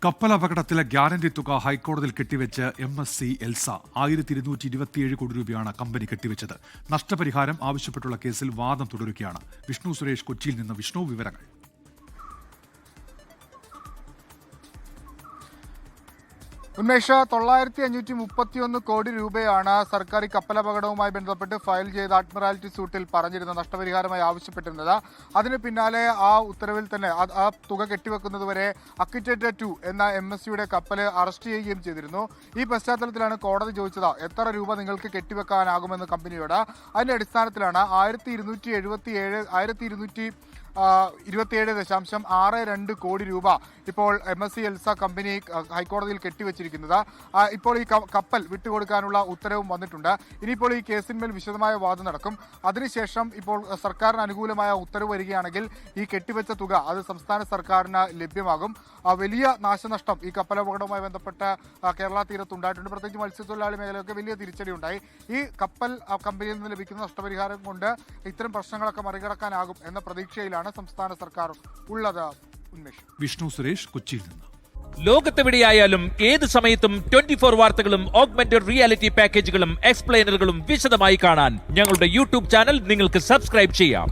കപ്പലപകടത്തിലെ guarantee തുക ഹൈക്കോടതിയിൽ കെട്ടിവെച്ച് MSc Elsa 1227 കോടി രൂപയാണ് കമ്പനി കെട്ടിവെച്ചത്. നഷ്ടപരിഹാരം ആവശ്യപ്പെട്ടുള്ള കേസിൽ വാദം തുടരുകയാണ്. വിഷ്ണു സുരേഷ് കൊച്ചിയിൽ നിന്ന്. വിഷ്ണു, വിവരങ്ങൾ. ഉന്മേഷ്, 931 കോടി രൂപയാണ് സർക്കാർ ഈ കപ്പലപകടവുമായി ബന്ധപ്പെട്ട് ഫയൽ ചെയ്ത അഡ്മിറാലിറ്റി സൂട്ടിൽ പറഞ്ഞിരുന്നത്, നഷ്ടപരിഹാരമായി ആവശ്യപ്പെട്ടിരുന്നത്. അതിന് പിന്നാലെ ആ ഉത്തരവിൽ തന്നെ ആ തുക കെട്ടിവെക്കുന്നതുവരെ അക്വിറ്റേറ്റഡ് 2 എന്ന MSCയുടെ കപ്പൽ അറസ്റ്റ് ചെയ്യുകയും ചെയ്തിരുന്നു. ഈ പശ്ചാത്തലത്തിലാണ് കോടതി ചോദിച്ചത് എത്ര രൂപ നിങ്ങൾക്ക് കെട്ടിവെക്കാനാകുമെന്ന് കമ്പനിയോട്. അതിന്റെ അടിസ്ഥാനത്തിലാണ് 1227.62 കോടി രൂപ ഇപ്പോൾ MSc എൽസ കമ്പനി ഹൈക്കോടതിയിൽ കെട്ടിവെച്ചിരിക്കുന്നത്. ഇപ്പോൾ ഈ കപ്പൽ വിട്ടുകൊടുക്കാനുള്ള ഉത്തരവും വന്നിട്ടുണ്ട്. ഇനിയിപ്പോൾ ഈ കേസിന്മേൽ വിശദമായ വാദം നടക്കും. അതിനുശേഷം ഇപ്പോൾ സർക്കാരിന് അനുകൂലമായ ഉത്തരവ് വരികയാണെങ്കിൽ ഈ കെട്ടിവെച്ച തുക അത് സംസ്ഥാന സർക്കാരിന് ലഭ്യമാകും. വലിയ നാശനഷ്ടം ഈ കപ്പലപകടവുമായി ബന്ധപ്പെട്ട് കേരള തീരത്ത് ഉണ്ടായിട്ടുണ്ട്. പ്രത്യേകിച്ച് മത്സ്യത്തൊഴിലാളി മേഖലയൊക്കെ വലിയ തിരിച്ചടി ഉണ്ടായി. ഈ കപ്പൽ കമ്പനിയിൽ നിന്ന് ലഭിക്കുന്ന നഷ്ടപരിഹാരം കൊണ്ട് ഇത്തരം പ്രശ്നങ്ങളൊക്കെ മറികടക്കാനാകും എന്ന പ്രതീക്ഷയിലാണ് സംസ്ഥാന സർക്കാർ ഉള്ളത്. ഉന്മേഷ്. വിഷ്ണു സുരേഷ്, കൊച്ചിയിൽ നിന്ന്. ലോകത്തെവിടെയായാലും ഏത് സമയത്തും 24 വാർത്തകളും ഓഗ്മെന്റഡ് റിയാലിറ്റി പാക്കേജുകളും എക്സ്പ്ലെയിനറുകളും വിശദമായി കാണാൻ ഞങ്ങളുടെ യൂട്യൂബ് ചാനൽ നിങ്ങൾക്ക് സബ്സ്ക്രൈബ് ചെയ്യാം.